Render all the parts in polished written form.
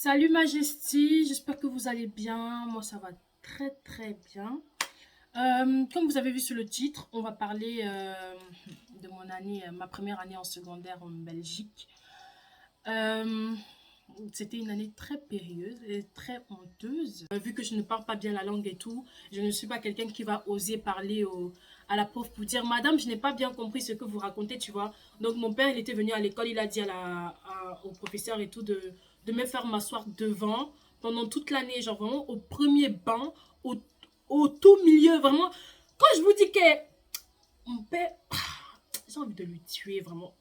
Salut Majesty, j'espère que vous allez bien. Moi, ça va très très bien. Comme vous avez vu sur le titre, on va parler de mon année, ma première année en secondaire en Belgique. Euh, C'était une année très périlleuse et très honteuse. Vu que je ne parle pas bien la langue et tout, je ne suis pas quelqu'un qui va oser parler à la prof pour dire Madame, je n'ai pas bien compris ce que vous racontez, tu vois. Donc mon père, il était venu à l'école, il a dit au professeur et tout de me faire m'asseoir devant pendant toute l'année, genre vraiment au premier banc, au, au tout milieu, vraiment. Quand je vous dis que mon père, j'ai envie de lui tuer, vraiment.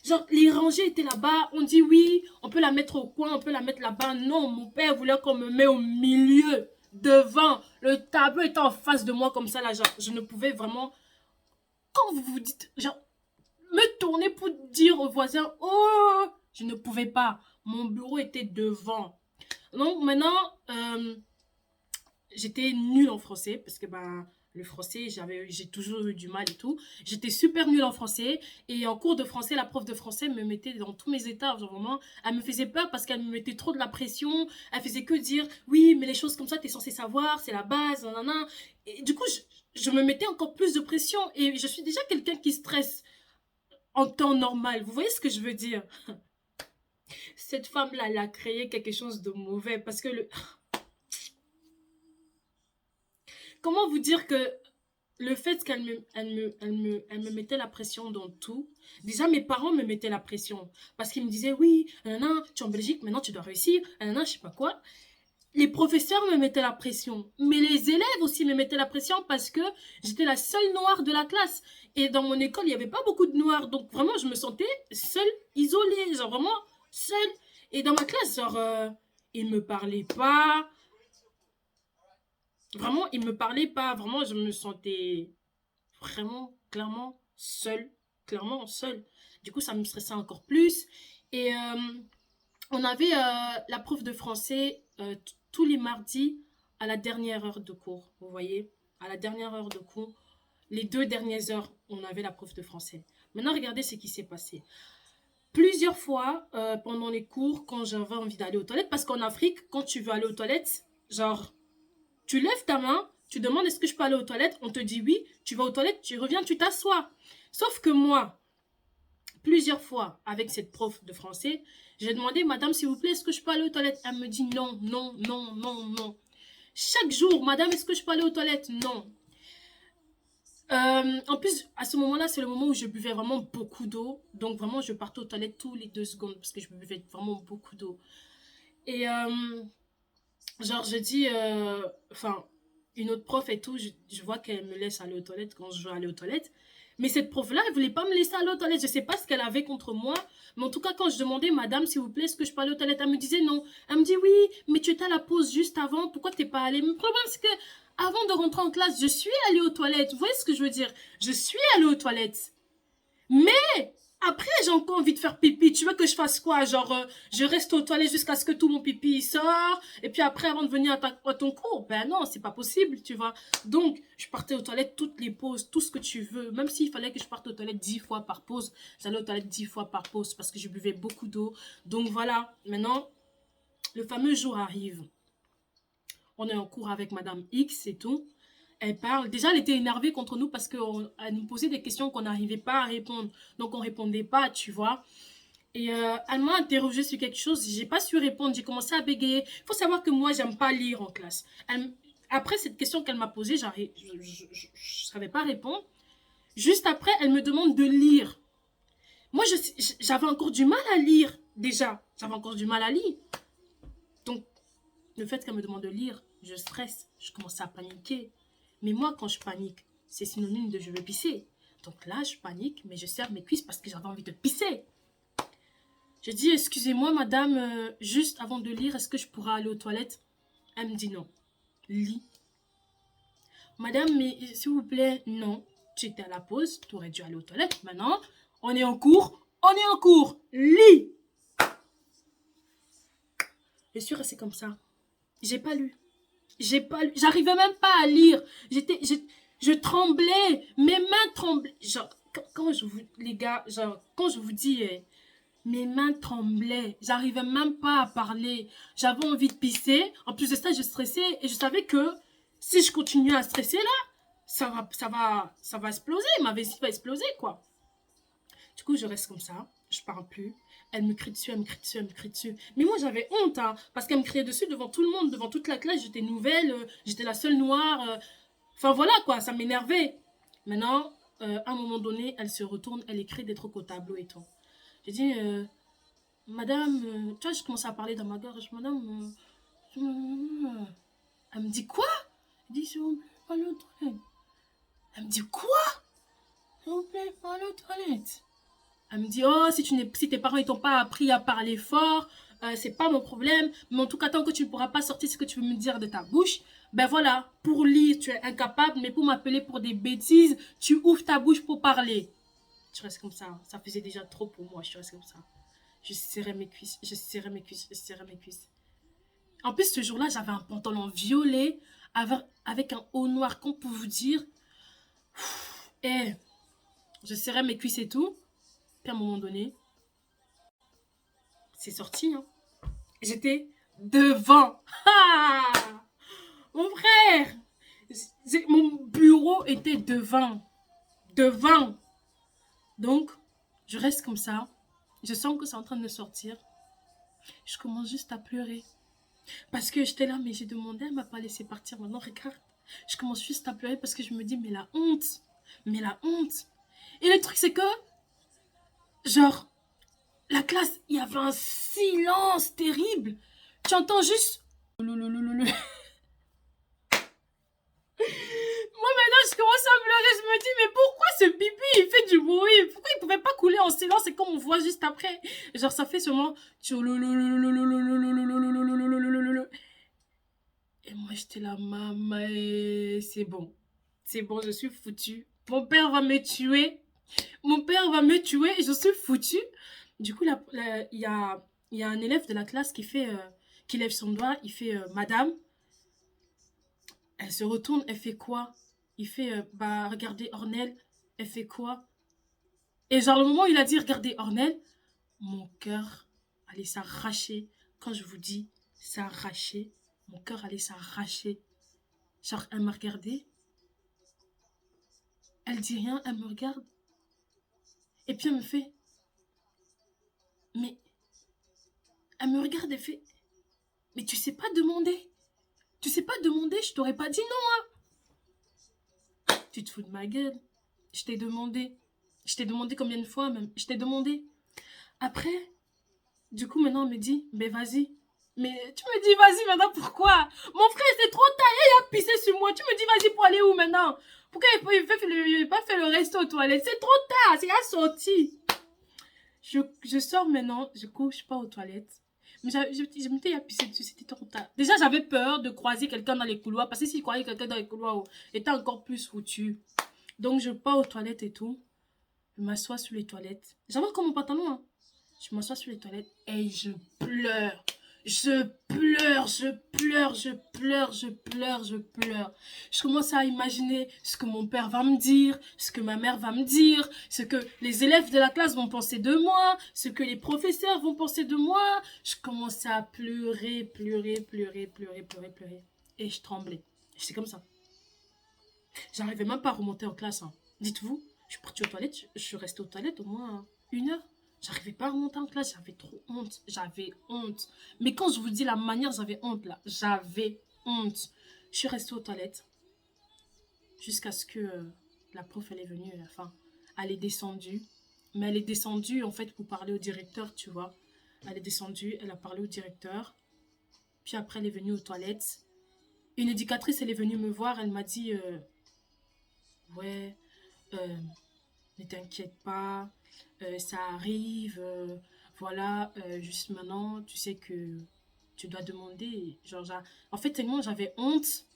Genre, les rangées étaient là-bas. On dit oui, on peut la mettre au coin, on peut la mettre là-bas. Non, mon père voulait qu'on me mette au milieu, devant. Le tableau était en face de moi comme ça, là. Genre, je ne pouvais vraiment. Quand vous vous dites, genre, me tourner pour dire aux voisins, oh, je ne pouvais pas. Mon bureau était devant. Donc, maintenant, j'étais nulle en français parce que ben le français j'ai toujours eu du mal et tout, j'étais super nulle en français et en cours de français la prof de français me mettait dans tous mes états, genre vraiment elle me faisait peur parce qu'elle me mettait trop de la pression, elle faisait que dire oui mais les choses comme ça t'es censé savoir, c'est la base nanana. Et du coup je me mettais encore plus de pression et je suis déjà quelqu'un qui stresse en temps normal, vous voyez ce que je veux dire. Cette femme là elle a créé quelque chose de mauvais parce que comment vous dire que le fait qu'elle me mettait la pression dans tout, déjà mes parents me mettaient la pression parce qu'ils me disaient oui, nanana, tu es en Belgique, maintenant tu dois réussir, nanana, je sais pas quoi. Les professeurs me mettaient la pression, mais les élèves aussi me mettaient la pression parce que j'étais la seule noire de la classe. Et dans mon école, il n'y avait pas beaucoup de noirs, donc vraiment je me sentais seule, isolée, genre vraiment seule. Et dans ma classe, genre, ils ne me parlaient pas, vraiment, ils me parlaient pas, vraiment, je me sentais vraiment, clairement seule. Du coup, ça me stressait encore plus. Et on avait la prof de français tous les mardis à la dernière heure de cours, vous voyez, à la dernière heure de cours, les deux dernières heures, on avait la prof de français. Maintenant, regardez ce qui s'est passé. Plusieurs fois pendant les cours, quand j'avais envie d'aller aux toilettes, parce qu'en Afrique, quand tu veux aller aux toilettes, genre, tu lèves ta main, tu demandes est-ce que je peux aller aux toilettes, on te dit oui, tu vas aux toilettes, tu reviens, tu t'assois. Sauf que moi, plusieurs fois avec cette prof de français, j'ai demandé madame s'il vous plaît, est-ce que je peux aller aux toilettes. Elle me dit non, non, non, non, non. Chaque jour, madame, est-ce que je peux aller aux toilettes. Non. En plus, à ce moment-là, c'est le moment où je buvais vraiment beaucoup d'eau. Donc vraiment, je partais aux toilettes tous les 2 secondes parce que je buvais vraiment beaucoup d'eau. Et genre, je dis, enfin, une autre prof et tout, je vois qu'elle me laisse aller aux toilettes quand je veux aller aux toilettes. Mais cette prof-là, elle voulait pas me laisser aller aux toilettes. Je sais pas ce qu'elle avait contre moi. Mais en tout cas, quand je demandais, madame, s'il vous plaît, est-ce que je peux aller aux toilettes, elle me disait non. Elle me dit oui, mais tu étais à la pause juste avant. Pourquoi t'es pas allée? Mais le problème, c'est que avant de rentrer en classe, je suis allée aux toilettes. Vous voyez ce que je veux dire? Je suis allée aux toilettes. Mais après, j'ai encore envie de faire pipi. Tu veux que je fasse quoi? Genre, je reste aux toilettes jusqu'à ce que tout mon pipi sort. Et puis après, avant de venir à ton cours. Ben non, c'est pas possible, tu vois. Donc, je partais aux toilettes toutes les pauses, tout ce que tu veux. Même s'il fallait que je parte aux toilettes 10 fois par pause, j'allais aux toilettes 10 fois par pause parce que je buvais beaucoup d'eau. Donc voilà, maintenant, le fameux jour arrive. On est en cours avec Madame X et tout. Elle parle. Déjà, elle était énervée contre nous parce qu'elle nous posait des questions qu'on n'arrivait pas à répondre. Donc, on répondait pas, tu vois. Et elle m'a interrogée sur quelque chose. J'ai pas su répondre. J'ai commencé à bégayer. Il faut savoir que moi, j'aime pas lire en classe. Après cette question qu'elle m'a posée, je ne savais pas répondre. Juste après, elle me demande de lire. Moi, j'avais encore du mal à lire, déjà. J'avais encore du mal à lire. Donc, le fait qu'elle me demande de lire, je stresse. Je commence à paniquer. Mais moi, quand je panique, c'est synonyme de je veux pisser. Donc là, je panique, mais je serre mes cuisses parce que j'avais envie de pisser. Je dis, excusez-moi, madame, juste avant de lire, est-ce que je pourrais aller aux toilettes? Elle me dit non. Lis. Madame, mais s'il vous plaît, non. Tu étais à la pause, tu aurais dû aller aux toilettes. Maintenant, on est en cours. On est en cours. Lis. Je suis restée comme ça. J'ai pas lu. J'ai pas lu. J'arrivais même pas à lire. Je tremblais. Mes mains tremblaient. Genre, quand je vous, les gars, genre, quand je vous dis, Mes mains tremblaient. J'arrivais même pas à parler. J'avais envie de pisser. En plus de ça, je stressais. Et je savais que si je continuais à stresser là, ça va exploser. Ma vessie va exploser, quoi. Du coup, je reste comme ça. Je parle plus. Elle me crie dessus, elle me crie dessus, elle me crie dessus. Mais moi, j'avais honte, hein, parce qu'elle me criait dessus devant tout le monde, devant toute la classe. J'étais nouvelle, j'étais la seule noire. Enfin, voilà, quoi, ça m'énervait. Maintenant, à un moment donné, elle se retourne, elle écrit des trucs au tableau et tout. J'ai dit, madame, tu vois, je commence à parler dans ma gorge. Madame, elle me dit quoi? Elle dit, s'il vous plaît, pas aux toilettes. Elle me dit quoi? S'il vous plaît, pas aux toilettes. Elle me dit, oh, si tes parents ne t'ont pas appris à parler fort, c'est pas mon problème. Mais en tout cas, tant que tu ne pourras pas sortir ce que tu veux me dire de ta bouche, ben voilà, pour lire, tu es incapable, mais pour m'appeler pour des bêtises, tu ouvres ta bouche pour parler. Je reste comme ça. Ça faisait déjà trop pour moi. Je reste comme ça. Je serrais mes cuisses, je serrais mes cuisses, je serrais mes cuisses. En plus, ce jour-là, j'avais un pantalon violet avec un haut noir, qu'on peut vous dire. Et je serrais mes cuisses et tout. Puis à un moment donné, c'est sorti. Hein. J'étais devant. Ah, mon frère, mon bureau était devant. Devant. Donc, je reste comme ça. Je sens que c'est en train de sortir. Je commence juste à pleurer. Parce que j'étais là, mais j'ai demandé, elle ne m'a pas laissé partir. Maintenant, regarde. Je commence juste à pleurer parce que je me dis, mais la honte. Mais la honte. Et le truc, c'est que, genre, la classe, il y avait un silence terrible. Tu entends juste... Moi, maintenant, je commence à pleurer. Je me dis, mais pourquoi ce pipi, il fait du bruit? Pourquoi il pouvait pas couler en silence et comme on voit juste après? Genre, ça fait seulement... Et moi, j'étais là, maman, c'est bon. C'est bon, je suis foutue. Mon père va me tuer. Mon père va me tuer et je suis foutue. Du coup, il y a un élève de la classe qui lève son doigt. Il fait, madame. Elle se retourne, elle fait quoi? Il fait, bah, regardez Ornel. Elle fait quoi? Et genre, le moment où il a dit, regardez Ornel, mon cœur allait s'arracher. Quand je vous dis s'arracher, mon cœur allait s'arracher. Genre, elle m'a regardé. Elle dit rien, elle me regarde. Et puis elle me fait, mais elle me regarde et fait, mais tu sais pas demander. Tu sais pas demander, je t'aurais pas dit non. Hein. Tu te fous de ma gueule. Je t'ai demandé. Je t'ai demandé combien de fois même. Je t'ai demandé. Après, du coup, maintenant, elle me dit, mais vas-y. Mais tu me dis, vas-y maintenant, pourquoi? Mon frère, c'est trop tard, il a pissé sur moi. Tu me dis, vas-y pour aller où maintenant? Pourquoi il n'a pas fait le resto aux toilettes? C'est trop tard, c'est à sorti. Je sors maintenant, je couche pas aux toilettes. Mais je me disais, il a pissé dessus, c'était trop tard. Déjà, j'avais peur de croiser quelqu'un dans les couloirs, parce que s'il croyait quelqu'un dans les couloirs, était encore plus foutu. Donc, je pars aux toilettes et tout. Je m'assois sur les toilettes. J'avais encore mon pantalon, hein. Je m'assois sur les toilettes et je pleure. Je pleure, je pleure, je pleure, je pleure, je pleure. Je commence à imaginer ce que mon père va me dire, ce que ma mère va me dire, ce que les élèves de la classe vont penser de moi, ce que les professeurs vont penser de moi. Je commençais à pleurer, pleurer, pleurer, pleurer, pleurer, pleurer. Et je tremblais. J'étais comme ça. J'arrivais même pas à remonter en classe. Hein. Dites-vous, je suis partie aux toilettes, je suis restée aux toilettes au moins 1 heure. J'arrivais pas à remonter en classe, j'avais trop honte. J'avais honte. Mais quand je vous dis la manière, j'avais honte là. J'avais honte. Je suis restée aux toilettes jusqu'à ce que la prof, elle est venue. Enfin, elle est descendue. Mais elle est descendue en fait pour parler au directeur, tu vois. Elle est descendue, elle a parlé au directeur. Puis après, elle est venue aux toilettes. Une éducatrice, elle est venue me voir, elle m'a dit ouais, ne t'inquiète pas, ça arrive, voilà, juste maintenant, tu sais que tu dois demander. Genre, en fait, tellement j'avais honte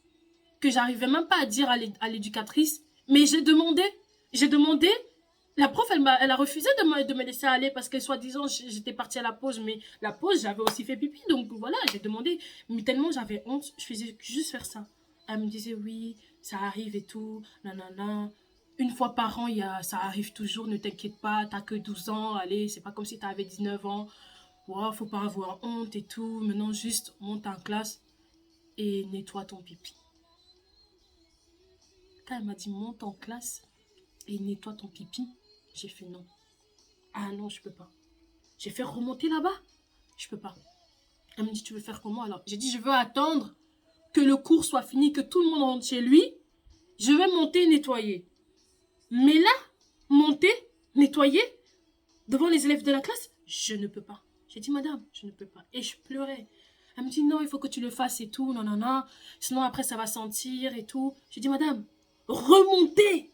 que j'arrivais même pas à dire à l'éducatrice, mais j'ai demandé, la prof, elle a refusé de me laisser aller parce que soi-disant, j'étais partie à la pause, mais la pause, j'avais aussi fait pipi, donc voilà, j'ai demandé. Mais tellement j'avais honte, je faisais juste faire ça. Elle me disait, oui, ça arrive et tout, nanana. Une fois par an, ça arrive toujours, ne t'inquiète pas, t'as que 12 ans, allez, c'est pas comme si t'avais 19 ans. Wow, faut pas avoir honte et tout. Maintenant, juste monte en classe et nettoie ton pipi. Quand elle m'a dit monte en classe et nettoie ton pipi, j'ai fait non. Ah non, je peux pas. J'ai fait remonter là-bas. Je peux pas. Elle me dit, tu veux faire comment alors? J'ai dit, je veux attendre que le cours soit fini, que tout le monde rentre chez lui. Je vais monter et nettoyer. Mais là, monter, nettoyer, devant les élèves de la classe, je ne peux pas. J'ai dit, madame, je ne peux pas. Et je pleurais. Elle me dit, non, il faut que tu le fasses et tout, non, non, non. Sinon, après, ça va sentir et tout. J'ai dit, madame, remontez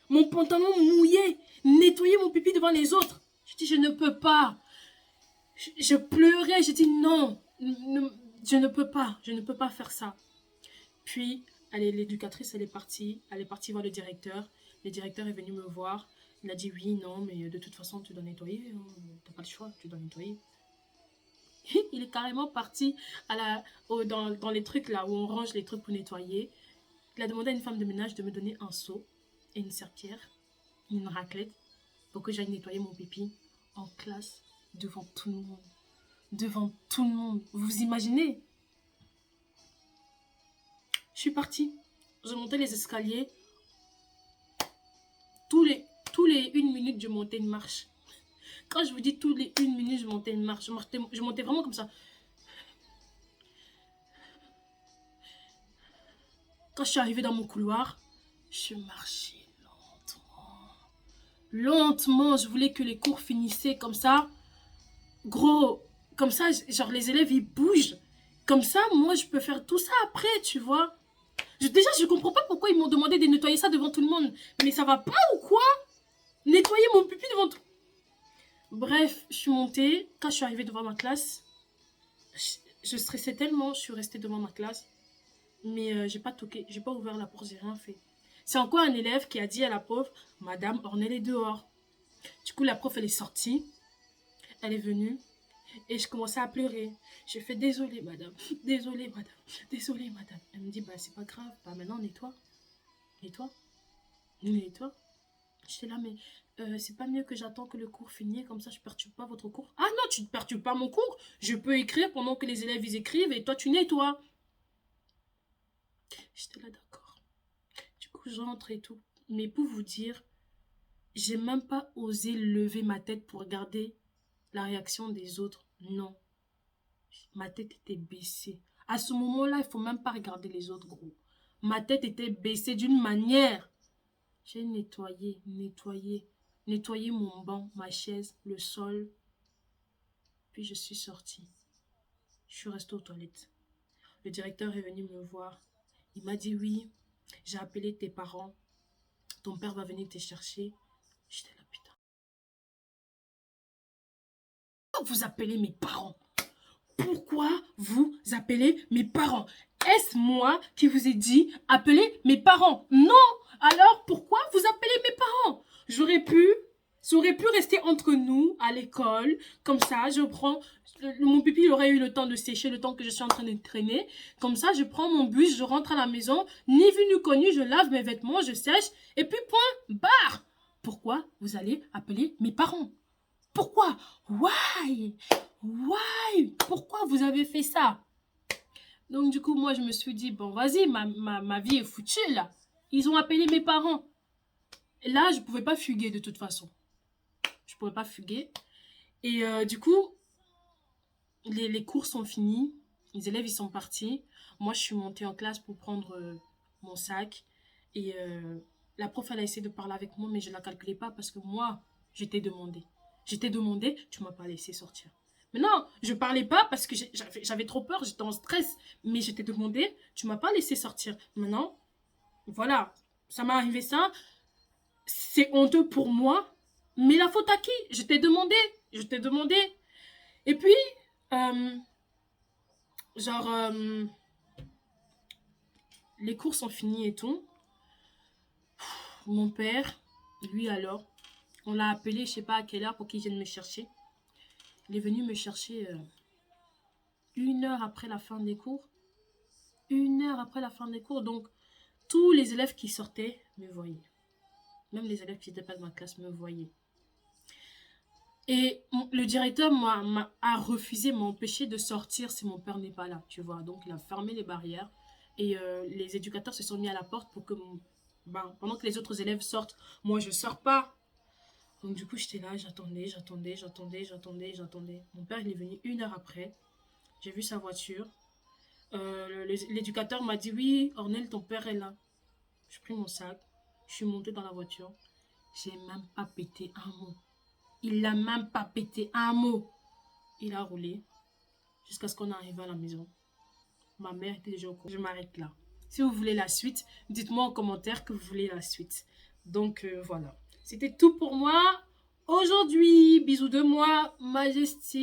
mon pantalon mouillé, nettoyer mon pipi devant les autres. J'ai dit, je ne peux pas. Je pleurais, j'ai dit, non, je ne peux pas, je ne peux pas faire ça. Puis, l'éducatrice, elle est partie voir le directeur. Le directeur est venu me voir. Il a dit, oui, non, mais de toute façon, tu dois nettoyer. Hein. T'as pas le choix, tu dois nettoyer. Il est carrément parti dans les trucs là où on range les trucs pour nettoyer. Il a demandé à une femme de ménage de me donner un seau et une serpillère, une raclette, pour que j'aille nettoyer mon pipi en classe, devant tout le monde. Devant tout le monde. Vous imaginez? Je suis partie. Je montais les escaliers. Tous les 1 minute, je montais une marche. Quand je vous dis tous les 1 minute, je montais une marche. Je montais vraiment comme ça. Quand je suis arrivée dans mon couloir, je marchais lentement. Je voulais que les cours finissaient comme ça. Gros, comme ça, genre les élèves, ils bougent. Comme ça, moi, je peux faire tout ça après, tu vois. Déjà, je comprends pas pourquoi ils m'ont demandé de nettoyer ça devant tout le monde. Mais ça va pas ou quoi? Nettoyer mon pipi devant tout. Bref, je suis montée. Quand je suis arrivée devant ma classe, je stressais tellement. Je suis restée devant ma classe. Mais j'ai pas toqué, j'ai pas ouvert la porte, j'ai rien fait. C'est encore un élève qui a dit à la prof, Madame Ornel est dehors. Du coup, la prof, elle est sortie. Elle est venue. Et je commençais à pleurer. J'ai fait désolée, madame. Désolée, madame. Désolée, madame. Elle me dit, bah, c'est pas grave. Bah, maintenant, nettoie. Nettoie. Nettoie. J'étais là, mais c'est pas mieux que j'attends que le cours finisse, comme ça je perturbe pas votre cours. Ah non, tu ne perturbes pas mon cours. Je peux écrire pendant que les élèves ils écrivent et toi tu nettoies. J'étais là, d'accord. Du coup, j'entre et tout. Mais pour vous dire, j'ai même pas osé lever ma tête pour regarder la réaction des autres. Non. Ma tête était baissée. À ce moment-là, il faut même pas regarder les autres, gros. Ma tête était baissée d'une manière. J'ai nettoyé mon banc, ma chaise, le sol. Puis je suis sortie. Je suis restée aux toilettes. Le directeur est venu me voir. Il m'a dit oui, j'ai appelé tes parents. Ton père va venir te chercher. J'étais là, putain. Pourquoi vous appelez mes parents? Pourquoi vous appelez mes parents? Est-ce moi qui vous ai dit appeler mes parents? Non. Alors pourquoi vous appelez mes parents? Ça aurait pu rester entre nous à l'école. Comme ça, mon pipi il aurait eu le temps de sécher, le temps que je suis en train de traîner. Comme ça, je prends mon bus, je rentre à la maison. Ni vu ni connu, je lave mes vêtements, je sèche. Et puis point, barre. Pourquoi vous allez appeler mes parents? Pourquoi? Why? Why? Pourquoi vous avez fait ça? Donc du coup, moi, je me suis dit, bon, vas-y, ma vie est foutue, là. Ils ont appelé mes parents. Et là, je ne pouvais pas fuguer de toute façon. Je ne pouvais pas fuguer. Et du coup, les cours sont finis. Les élèves, ils sont partis. Moi, je suis montée en classe pour prendre mon sac. Et la prof, elle a essayé de parler avec moi, mais je ne la calculais pas parce que moi, j'étais demandée. J'étais demandée, tu ne m'as pas laissé sortir. Mais non, je ne parlais pas parce que j'avais trop peur, j'étais en stress. Mais j'étais demandée, tu ne m'as pas laissé sortir. Maintenant, voilà, ça m'est arrivé ça. C'est honteux pour moi. Mais la faute à qui? Je t'ai demandé. Je t'ai demandé. Et puis, euh, genre, les cours sont finis et tout. Mon père, lui alors, on l'a appelé, je sais pas à quelle heure pour qu'il vienne me chercher. Il est venu me chercher 1 heure après la fin des cours. 1 heure après la fin des cours. Donc, tous les élèves qui sortaient me voyaient. Même les élèves qui n'étaient pas de ma classe me voyaient. Et le directeur a refusé, m'a empêché de sortir si mon père n'est pas là, tu vois. Donc, il a fermé les barrières. Et les éducateurs se sont mis à la porte pour que, pendant que les autres élèves sortent, moi, je sors pas. Donc, du coup, j'étais là, j'attendais. Mon père, il est venu 1 heure après. J'ai vu sa voiture. L'éducateur m'a dit, oui, Ornel, ton père est là. J'ai pris mon sac. Je suis montée dans la voiture. J'ai même pas pété un mot. Il n'a même pas pété un mot. Il a roulé jusqu'à ce qu'on arrive à la maison. Ma mère était déjà au courant. Je m'arrête là. Si vous voulez la suite, dites-moi en commentaire que vous voulez la suite. Donc voilà. C'était tout pour moi aujourd'hui. Bisous de moi, Majesty.